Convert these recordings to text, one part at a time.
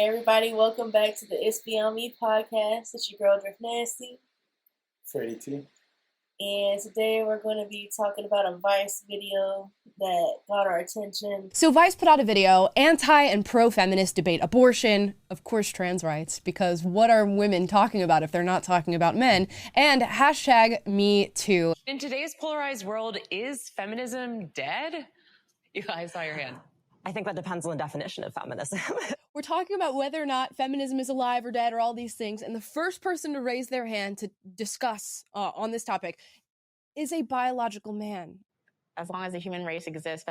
Hey everybody, welcome back to the It's Beyond Me podcast. It's your girl Drift Nasty. Freddie T. And today we're going to be talking about a Vice video that got our attention. So Vice put out a video, anti and pro-feminist debate abortion, of course trans rights, because what are women talking about if they're not talking about men, and hashtag me too. In today's polarized world, is feminism dead? I saw your hand. I think that depends on the definition of feminism. We're talking about whether or not feminism is alive or dead or all these things, and the first person to raise their hand to discuss on this topic is a biological man. As long as the human race exists,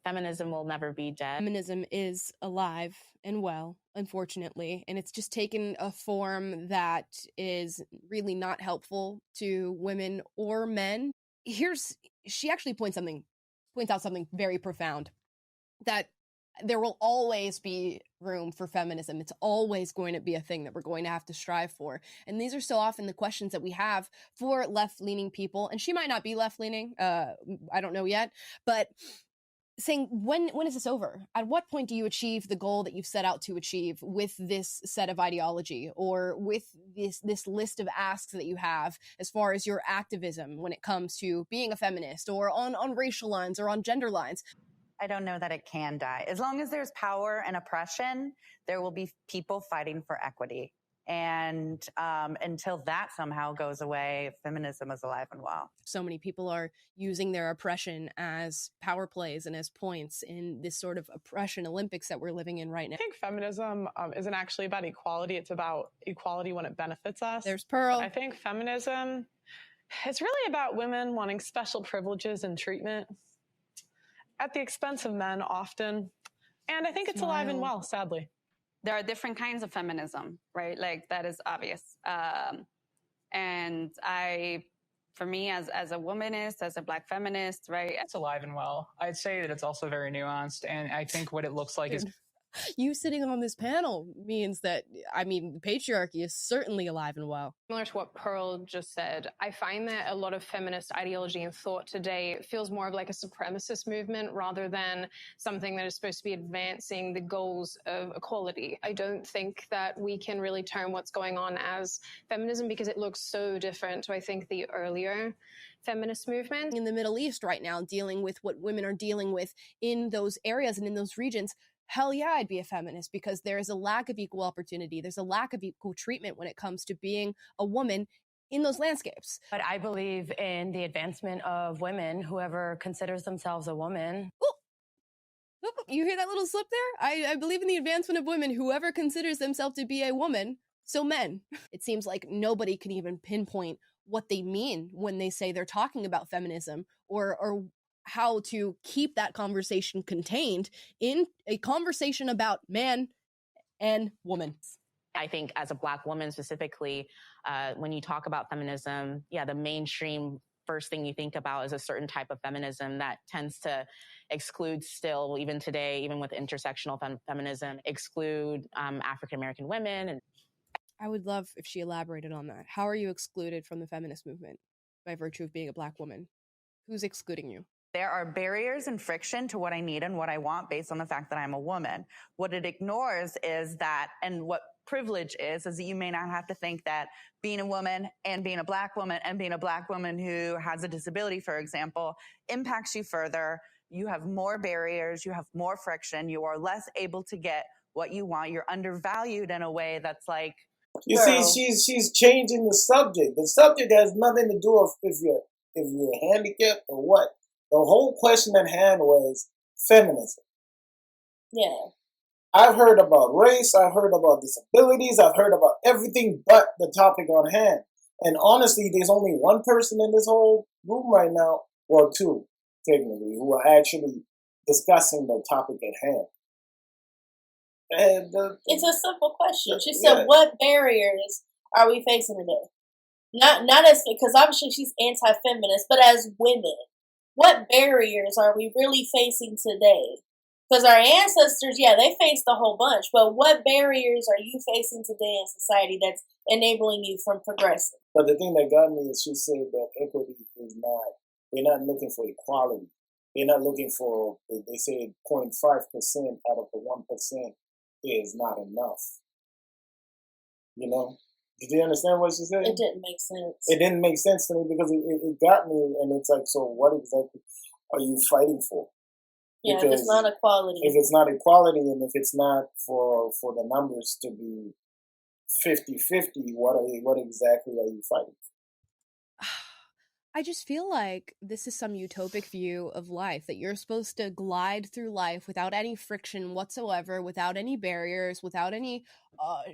feminism will never be dead. Feminism is alive and well, unfortunately, and it's just taken a form that is really not helpful to women or men. She actually points out something very profound, that there will always be room for feminism. It's always going to be a thing that we're going to have to strive for. And these are so often the questions that we have for left-leaning people. And she might not be left-leaning, I don't know yet, but saying, when is this over? At what point do you achieve the goal that you've set out to achieve with this set of ideology, or with this list of asks that you have as far as your activism when it comes to being a feminist, or on racial lines or on gender lines? I don't know that it can die. As long as there's power and oppression, there will be people fighting for equity. And until that somehow goes away, feminism is alive and well. So many people are using their oppression as power plays and as points in this sort of oppression Olympics that we're living in right now. I think feminism isn't actually about equality. It's about equality when it benefits us. There's Pearl. I think feminism, it's really about women wanting special privileges and treatment at the expense of men often. And I think it's alive and well, sadly. There are different kinds of feminism, right? Like, that is obvious. And for me, as a womanist, as a Black feminist, right? It's alive and well. I'd say that it's also very nuanced. And I think what it looks like is... You sitting on this panel means that, patriarchy is certainly alive and well. Similar to what Pearl just said, I find that a lot of feminist ideology and thought today feels more of like a supremacist movement rather than something that is supposed to be advancing the goals of equality. I don't think that we can really term what's going on as feminism because it looks so different to, I think, the earlier feminist movement. In the Middle East right now, dealing with what women are dealing with in those areas and in those regions, hell yeah, I'd be a feminist, because there is a lack of equal opportunity. There's a lack of equal treatment when it comes to being a woman in those landscapes. But I believe in the advancement of women, whoever considers themselves a woman. Ooh, you hear that little slip there? I believe in the advancement of women, whoever considers themselves to be a woman, so men. It seems like nobody can even pinpoint what they mean when they say they're talking about feminism, or how to keep that conversation contained in a conversation about man and woman. I think as a Black woman specifically, when you talk about feminism, the mainstream first thing you think about is a certain type of feminism that tends to exclude still, even today, even with intersectional feminism, exclude African-American women. And I would love if she elaborated on that. How are you excluded from the feminist movement by virtue of being a Black woman? Who's excluding you? There are barriers and friction to what I need and what I want based on the fact that I'm a woman. What it ignores is that, and what privilege is that you may not have to think that being a woman and being a Black woman and being a Black woman who has a disability, for example, impacts you further. You have more barriers, you have more friction, you are less able to get what you want. You're undervalued in a way that's like... You see, she's changing the subject. The subject has nothing to do with if you're handicapped or what. The whole question at hand was feminism. Yeah. I've heard about race, I've heard about disabilities, I've heard about everything but the topic on hand. And honestly, there's only one person in this whole room right now, well, two, technically, who are actually discussing the topic at hand. And it's a simple question. She said, what barriers are we facing today? Not as, because obviously she's anti-feminist, but as women. What barriers are we really facing today? Because our ancestors, they faced a whole bunch, but what barriers are you facing today in society that's enabling you from progressing? But the thing that got me is she said that equity is not, they're not looking for equality. They're not looking for, they say 0.5% out of the 1%. is not enough. You know? Did you understand what she said? It didn't make sense. It didn't make sense to me because it got me, and it's like, so what exactly are you fighting for? Yeah, because if it's not equality. If it's not equality, and if it's not for the numbers to be 50-50, what exactly are you fighting for? I just feel like this is some utopic view of life, that you're supposed to glide through life without any friction whatsoever, without any barriers, without any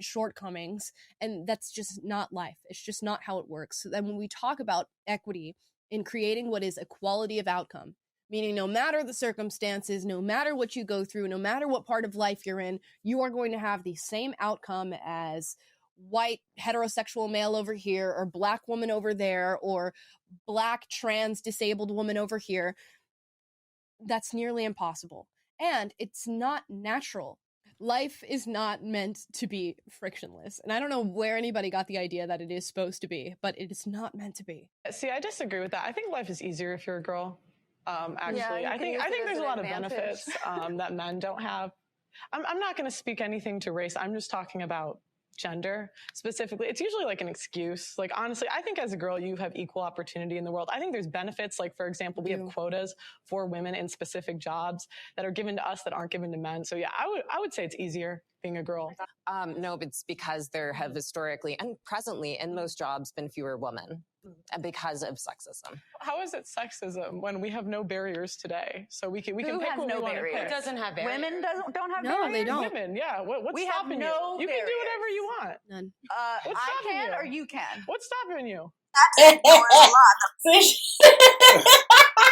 shortcomings. And that's just not life. It's just not how it works. So then when we talk about equity in creating what is equality of outcome, meaning no matter the circumstances, no matter what you go through, no matter what part of life you're in, you are going to have the same outcome as white heterosexual male over here, or black woman over there, or black trans disabled woman over here. That's nearly impossible. And it's not natural. Life is not meant to be frictionless. And I don't know where anybody got the idea that it is supposed to be, but it is not meant to be. See, I disagree with that. I think life is easier if you're a girl. Actually, Yeah, I think there's a lot of benefits that men don't have. I'm not going to speak anything to race. I'm just talking about gender specifically. It's usually like an excuse. Like, honestly, I think as a girl, you have equal opportunity in the world. I think there's benefits. Like, for example, we have quotas for women in specific jobs that are given to us that aren't given to men. So yeah, I would say it's easier being a girl. No, it's because there have historically and presently in most jobs been fewer women because of sexism. How is it sexism when we have no barriers today? So we can pick what we want to pick. It doesn't have barriers. Women don't have no, barriers? they don't. Women, yeah. What's we stopping have no you? You can do whatever you want. None. I can or you can? What's stopping you?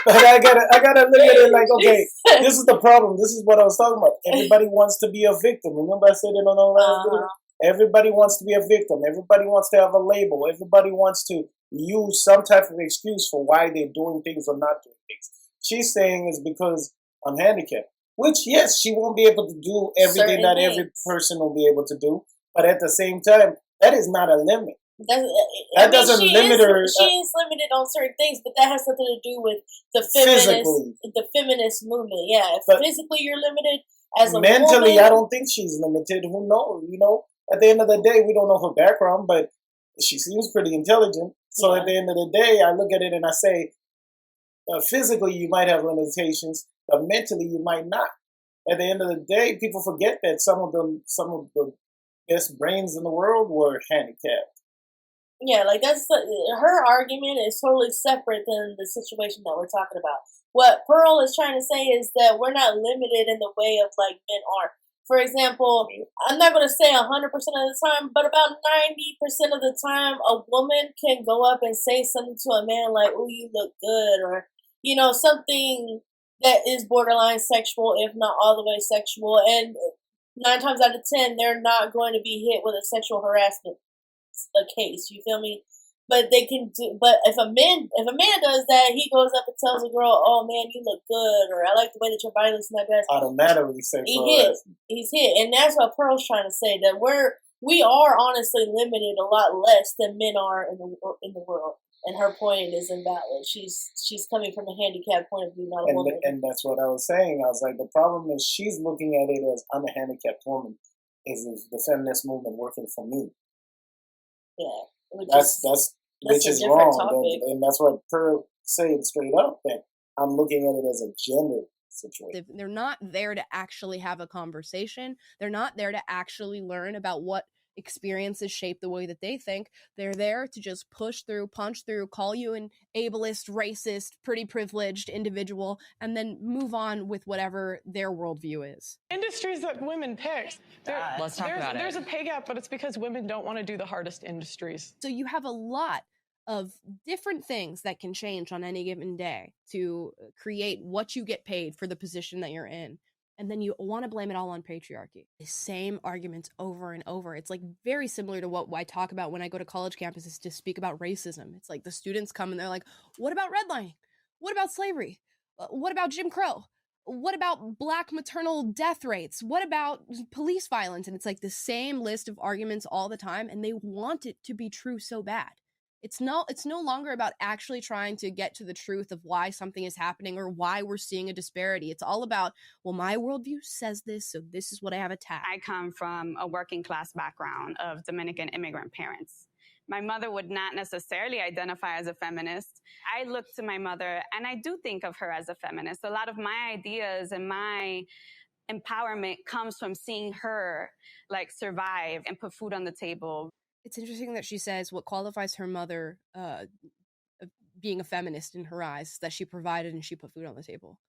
But I gotta look at it like, okay, this is the problem. This is what I was talking about. Everybody wants to be a victim. Remember I said it on the last video? Everybody wants to be a victim. Everybody wants to have a label. Everybody wants to use some type of excuse for why they're doing things or not doing things. She's saying it's because I'm handicapped. Which, yes, she won't be able to do everything that every person will be able to do. But at the same time, that is not a limit. That doesn't limit her. She is limited on certain things, but that has something to do with the feminist movement. Yeah, if physically you're limited, as a mentally, woman, I don't think she's limited. Who knows? You know, at the end of the day, we don't know her background, but she seems pretty intelligent. So at the end of the day, I look at it and I say, physically you might have limitations, but mentally you might not. At the end of the day, people forget that some of the best brains in the world were handicapped. Yeah, like her argument is totally separate than the situation that we're talking about. What Pearl is trying to say is that we're not limited in the way of like men are. For example, I'm not going to say 100% of the time, but about 90% of the time, a woman can go up and say something to a man like, "Oh, you look good," or something that is borderline sexual, if not all the way sexual. And 9 times out of 10, they're not going to be hit with a sexual harassment case. You feel me? But they can do. But if a man does that, he goes up and tells a girl, "Oh man, you look good," or "I like the way that your body looks." And that guy's automatically sexual harassment. He's hit, and that's what Pearl's trying to say, that we are honestly limited a lot less than men are in the world. And her point is invalid. She's coming from a handicapped point of view, not a woman. And that's what I was saying. I was like, the problem is she's looking at it as, I'm a handicapped woman. Is the feminist movement working for me? Yeah, which is wrong, and that's what Pearl said straight up, that I'm looking at it as a gender situation. They're not there to actually have a conversation. They're not there to actually learn about what experiences shape the way that they think. They're there to just push through, punch through, call you an ableist, racist, pretty privileged individual, and then move on with whatever their worldview is. Industries that women pick. Let's talk about it. There's a pay gap, but it's because women don't want to do the hardest industries. So you have a lot of different things that can change on any given day to create what you get paid for the position that you're in. And then you want to blame it all on patriarchy. The same arguments over and over. It's like very similar to what I talk about when I go to college campuses to speak about racism. It's like the students come and they're like, what about redlining? What about slavery? What about Jim Crow? What about black maternal death rates? What about police violence? And it's like the same list of arguments all the time, and they want it to be true so bad. It's no longer about actually trying to get to the truth of why something is happening or why we're seeing a disparity. It's all about, well, my worldview says this, so this is what I have attacked. I come from a working class background of Dominican immigrant parents. My mother would not necessarily identify as a feminist. I look to my mother and I do think of her as a feminist. A lot of my ideas and my empowerment comes from seeing her like survive and put food on the table. It's interesting that she says what qualifies her mother being a feminist in her eyes, that she provided and she put food on the table.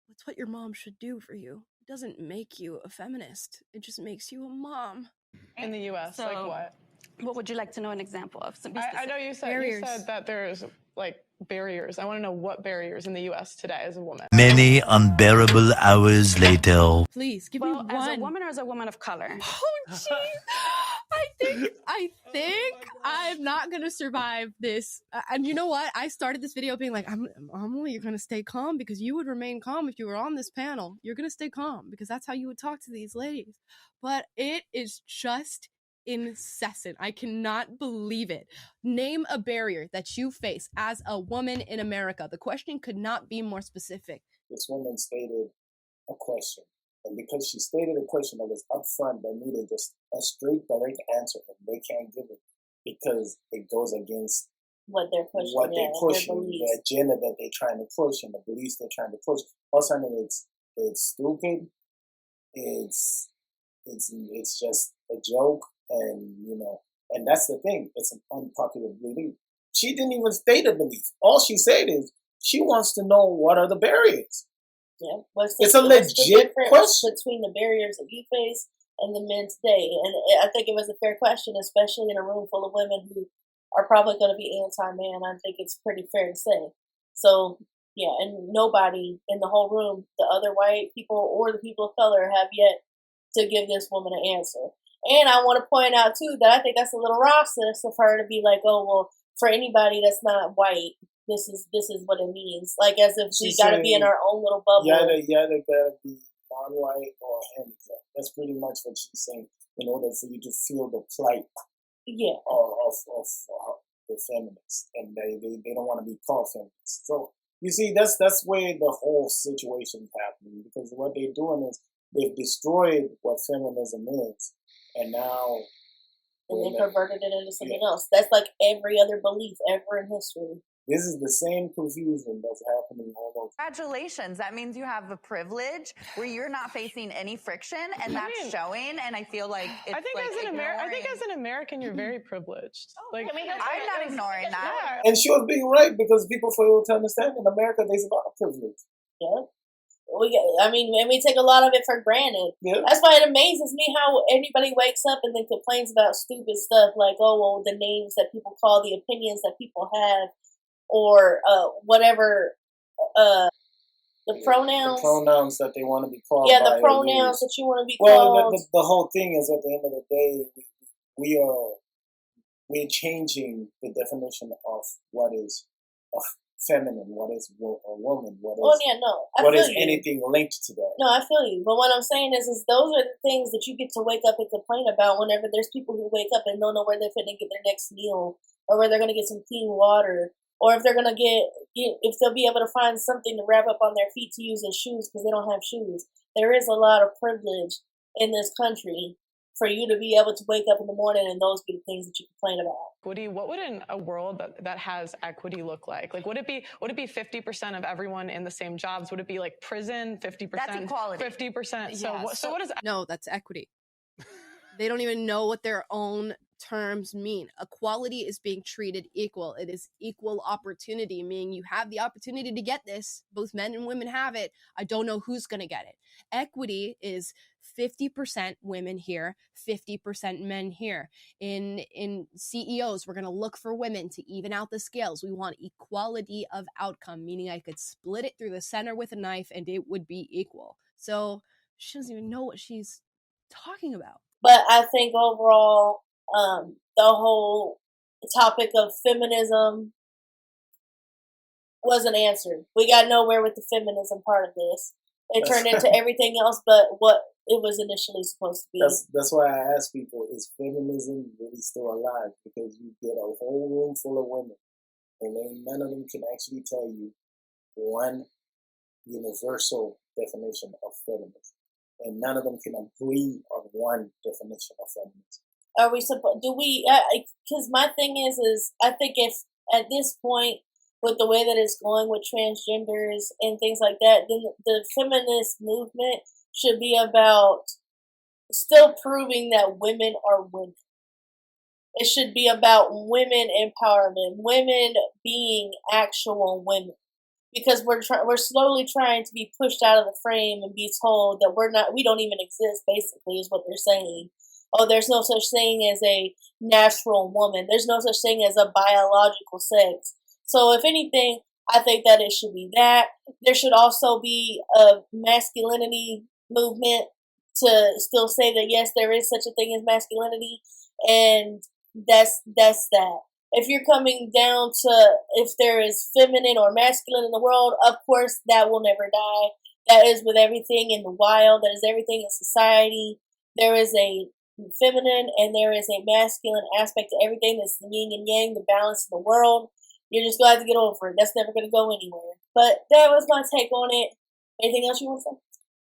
It's what your mom should do for you. It doesn't make you a feminist. It just makes you a mom. In the U.S., So, like what? What would you like to know an example of? I know you said that there's like barriers. I want to know what barriers in the U.S. today as a woman. Many unbearable hours later. Please give me one. As a woman or as a woman of color? Oh, jeez. I think I'm not going to survive this. And you know what? I started this video being like, Amelie, you're going to stay calm because you would remain calm if you were on this panel. You're going to stay calm because that's how you would talk to these ladies. But it is just incessant. I cannot believe it. Name a barrier that you face as a woman in America. The question could not be more specific. This woman stated a question. And because she stated a question that was upfront, they needed just a straight, direct answer, and they can't give it because it goes against what they're pushing, the agenda that they're trying to push, and the beliefs they're trying to push. All of a sudden, it's stupid. It's just a joke, and and that's the thing. It's an unpopular belief. She didn't even state a belief. All she said is she wants to know what are the barriers. Yeah, it's a legit question between the barriers that you face and the men today. And I think it was a fair question, especially in a room full of women who are probably going to be anti-man. I think it's pretty fair to say. So, yeah, and nobody in the whole room, the other white people or the people of color, have yet to give this woman an answer. And I want to point out, too, that I think that's a little racist of her to be like, oh, well, for anybody that's not white, this is what it means. Like as if we got to be in our own little bubble. Yeah, they gotta be non-white or handicapped. That's pretty much what she's saying. In order for you to feel the plight, of the feminists, and they don't want to be called feminists. So you see, that's where the whole situation's happening, because what they're doing is they've destroyed what feminism is, and now. And they perverted it into something else. That's like every other belief ever in history. This is the same confusion that's happening all over. Congratulations. That means you have a privilege where you're not facing any friction, and that's showing. And I feel like it's I think as an American, you're very privilleged. I'm not ignoring that. And she was being right, because people fail to understand in America there's a lot of privilege. Yeah. We take a lot of it for granted. Yeah. That's why it amazes me how anybody wakes up and then complains about stupid stuff like, oh, well, the names that people call, the opinions that people have, or whatever, the pronouns. The pronouns that they want to be called. Yeah, the pronouns that you want to be called. Well, the whole thing is, at the end of the day, we're changing the definition of what is feminine, what is a woman, what is anything linked to that. No, I feel you. But what I'm saying is those are the things that you get to wake up and complain about whenever there's people who wake up and don't know where they're going to get their next meal, or where they're going to get some clean water, or if they're going to if they'll be able to find something to wrap up on their feet to use as shoes because they don't have shoes. There is a lot of privilege in this country for you to be able to wake up in the morning and those be the things that you complain about. Equity, what would a world that has equity look like? Like, would it be 50% of everyone in the same jobs? Would it be like prison, 50%? That's equality. 50%. So what is? No, that's equity. They don't even know what their own terms mean. Equality is being treated equal. It is equal opportunity, meaning you have the opportunity to get this. Both men and women have it. I don't know who's going to get it. Equity is 50% women here, 50% men here. In CEOs, we're going to look for women to even out the scales. We want equality of outcome, meaning I could split it through the center with a knife and it would be equal. So she doesn't even know what she's talking about. But I think overall, the whole topic of feminism wasn't answered. We got nowhere with the feminism part of this. It turned into everything else but what it was initially supposed to be. That's why I ask people, is feminism really still alive? Because you get a whole room full of women, and then none of them can actually tell you one universal definition of feminism. And none of them can agree on one definition of feminism. Are we supposed? Do we? Because my thing is I think if at this point, with the way that it's going with transgenders and things like that, then the feminist movement should be about still proving that women are women. It should be about women empowerment, women being actual women. Because we're slowly trying to be pushed out of the frame and be told that we don't even exist, basically, is what they're saying. Oh, there's no such thing as a natural woman. There's no such thing as a biological sex. So if anything, I think that it should be that. There should also be a masculinity movement to still say that, yes, there is such a thing as masculinity. And that's that. If you're coming down to if there is feminine or masculine in the world, of course, that will never die. That is with everything in the wild. That is everything in society. There is a feminine and there is a masculine aspect to everything. That's the yin and yang, the balance in the world. You're just going to have to get over it. That's never going to go anywhere. But that was my take on it. Anything else you want to say?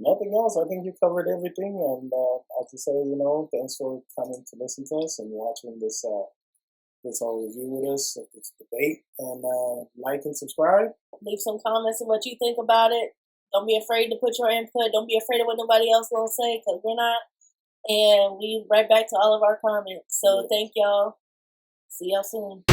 Nothing else. I think you covered everything. And I'll just say, thanks for coming to listen to us and watching this whole review with us, this debate, and like and subscribe. Leave some comments on what you think about it. Don't be afraid to put your input. Don't be afraid of what nobody else will say, because we're not. And we right back to all of our comments. So thank y'all. See y'all soon.